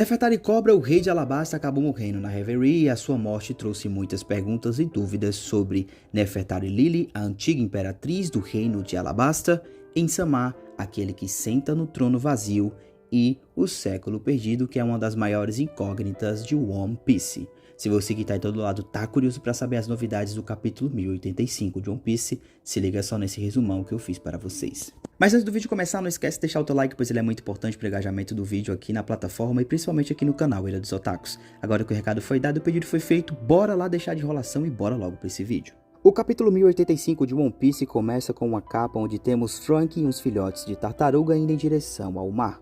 Nefertari Cobra, o rei de Alabasta, acabou morrendo na Reverie e a sua morte trouxe muitas perguntas e dúvidas sobre Nefertari Lili, a antiga imperatriz do reino de Alabasta, Ensamar, aquele que senta no trono vazio, e o século perdido, que é uma das maiores incógnitas de One Piece. Se você que está em todo lado tá curioso para saber as novidades do capítulo 1085 de One Piece, se liga só nesse resumão que eu fiz para vocês. Mas antes do vídeo começar, não esquece de deixar o teu like, pois ele é muito importante para o engajamento do vídeo aqui na plataforma e principalmente aqui no canal Ilha dos Otakus. Agora que o recado foi dado, o pedido foi feito, bora lá deixar de enrolação e bora logo para esse vídeo. O capítulo 1085 de One Piece começa com uma capa onde temos Frank e uns filhotes de tartaruga indo em direção ao mar.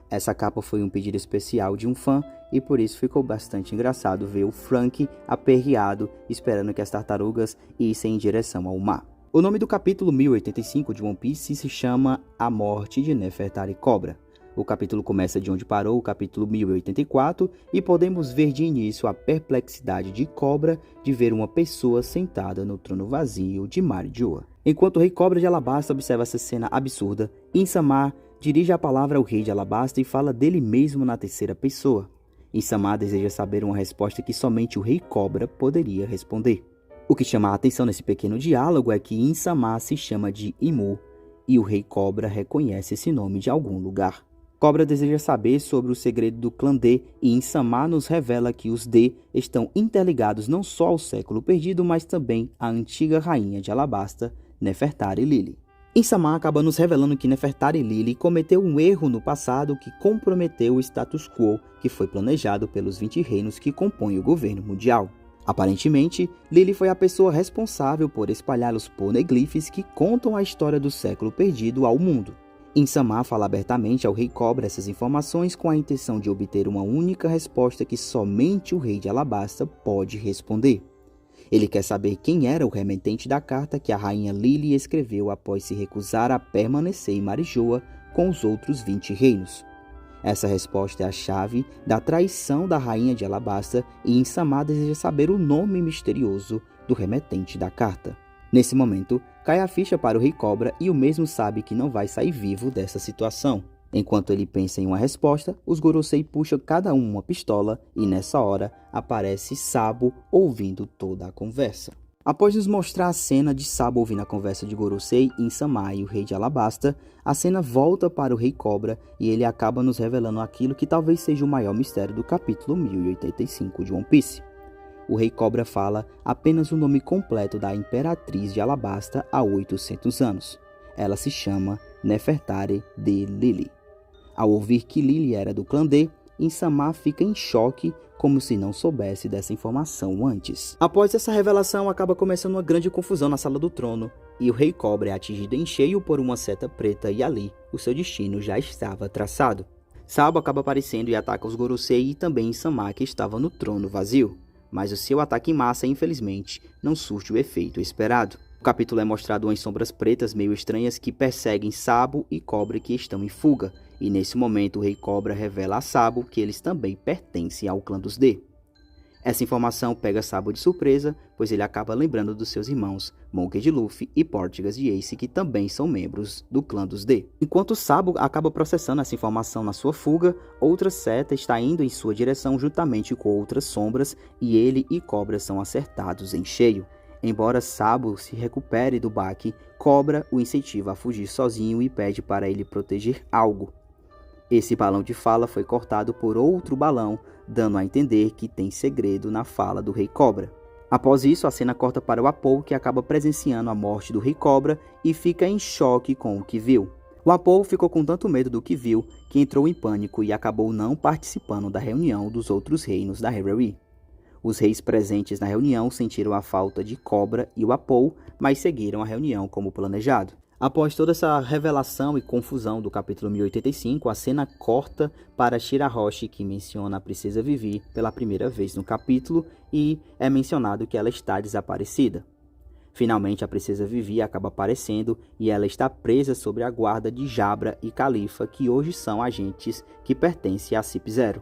Essa capa foi um pedido especial de um fã e por isso ficou bastante engraçado ver o Frank aperreado esperando que as tartarugas issem em direção ao mar. O nome do capítulo 1085 de One Piece se chama A Morte de Nefertari Cobra. O capítulo começa de onde parou o capítulo 1084 e podemos ver de início a perplexidade de Cobra de ver uma pessoa sentada no trono vazio de Marijoa. Enquanto o rei Cobra de Alabasta observa essa cena absurda, Ensamar dirige a palavra ao rei de Alabasta e fala dele mesmo na terceira pessoa. Ensamar deseja saber uma resposta que somente o rei Cobra poderia responder. O que chama a atenção nesse pequeno diálogo é que Ensamar se chama de Imu e o rei Cobra reconhece esse nome de algum lugar. Cobra deseja saber sobre o segredo do clã D e Ensamar nos revela que os D estão interligados não só ao século perdido, mas também à antiga rainha de Alabasta, Nefertari Lili. Ensamar acaba nos revelando que Nefertari Lili cometeu um erro no passado que comprometeu o status quo que foi planejado pelos 20 reinos que compõem o governo mundial. Aparentemente, Lili foi a pessoa responsável por espalhar os poneglyphs que contam a história do século perdido ao mundo. Ensamar fala abertamente ao rei Cobra essas informações com a intenção de obter uma única resposta que somente o rei de Alabasta pode responder. Ele quer saber quem era o remetente da carta que a rainha Lili escreveu após se recusar a permanecer em Marijoa com os outros 20 reinos. Essa resposta é a chave da traição da rainha de Alabasta e Ensamar deseja saber o nome misterioso do remetente da carta. Nesse momento, cai a ficha para o rei Cobra e o mesmo sabe que não vai sair vivo dessa situação. Enquanto ele pensa em uma resposta, os Gorosei puxam cada um uma pistola e nessa hora aparece Sabo ouvindo toda a conversa. Após nos mostrar a cena de Sabo ouvindo a conversa de Gorosei, Ensamar e o rei de Alabasta, a cena volta para o rei Cobra e ele acaba nos revelando aquilo que talvez seja o maior mistério do capítulo 1085 de One Piece. O rei Cobra fala apenas o nome completo da imperatriz de Alabasta há 800 anos. Ela se chama Nefertari de Lili. Ao ouvir que Lili era do clã D, Ensamar fica em choque, como se não soubesse dessa informação antes. Após essa revelação, acaba começando uma grande confusão na sala do trono, e o rei Cobra é atingido em cheio por uma seta preta e ali, o seu destino já estava traçado. Sabo acaba aparecendo e ataca os Gorosei e também Ensamar, que estava no trono vazio, mas o seu ataque em massa, infelizmente, não surte o efeito esperado. O capítulo é mostrado umas sombras pretas meio estranhas que perseguem Sabo e Cobra que estão em fuga, e nesse momento o rei Cobra revela a Sabo que eles também pertencem ao clã dos D. Essa informação pega Sabo de surpresa, pois ele acaba lembrando dos seus irmãos Monkey D. Luffy e Portigas de Ace, que também são membros do clã dos D. Enquanto Sabo acaba processando essa informação na sua fuga, outra seta está indo em sua direção juntamente com outras sombras e ele e Cobra são acertados em cheio. Embora Sabo se recupere do baque, Cobra o incentiva a fugir sozinho e pede para ele proteger algo. Esse balão de fala foi cortado por outro balão, dando a entender que tem segredo na fala do rei Cobra. Após isso, a cena corta para o Apou, que acaba presenciando a morte do rei Cobra e fica em choque com o que viu. O Apou ficou com tanto medo do que viu, que entrou em pânico e acabou não participando da reunião dos outros reinos da Reverie. Os reis presentes na reunião sentiram a falta de Cobra e o Apou, mas seguiram a reunião como planejado. Após toda essa revelação e confusão do capítulo 1085, a cena corta para Shirahoshi, que menciona a princesa Vivi pela primeira vez no capítulo e é mencionado que ela está desaparecida. Finalmente a princesa Vivi acaba aparecendo e ela está presa sob a guarda de Jabra e Califa, que hoje são agentes que pertencem a CIP0.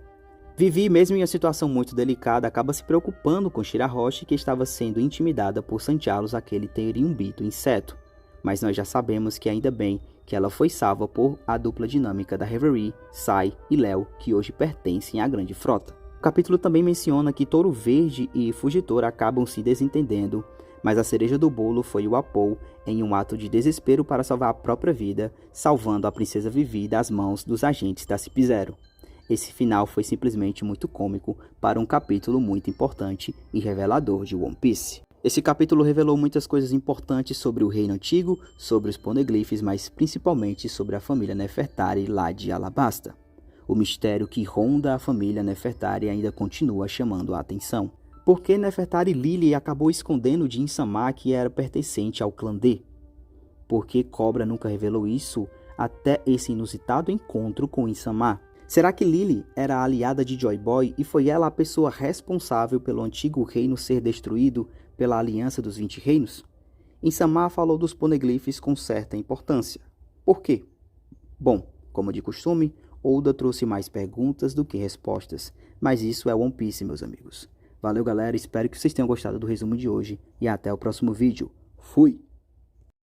Vivi, mesmo em uma situação muito delicada, acaba se preocupando com Shirahoshi, que estava sendo intimidada por Santialos, aquele teriumbito inseto. Mas nós já sabemos que ainda bem que ela foi salva por a dupla dinâmica da Reverie, Sai e Léo, que hoje pertencem à Grande Frota. O capítulo também menciona que Touro Verde e Fugitor acabam se desentendendo, mas a cereja do bolo foi o Apol em um ato de desespero para salvar a própria vida, salvando a princesa Vivi das mãos dos agentes da CIP0. Esse final foi simplesmente muito cômico para um capítulo muito importante e revelador de One Piece. Esse capítulo revelou muitas coisas importantes sobre o Reino Antigo, sobre os Poneglyphs, mas principalmente sobre a família Nefertari lá de Alabasta. O mistério que ronda a família Nefertari ainda continua chamando a atenção. Por que Nefertari Lily acabou escondendo de Insama que era pertencente ao clã D? Por que Cobra nunca revelou isso até esse inusitado encontro com Insama? Será que Lily era a aliada de Joy Boy e foi ela a pessoa responsável pelo antigo reino ser destruído pela Aliança dos 20 Reinos? Insama falou dos Poneglyphs com certa importância. Por quê? Bom, como de costume, Oda trouxe mais perguntas do que respostas, mas isso é One Piece, meus amigos. Valeu, galera, espero que vocês tenham gostado do resumo de hoje e até o próximo vídeo. Fui!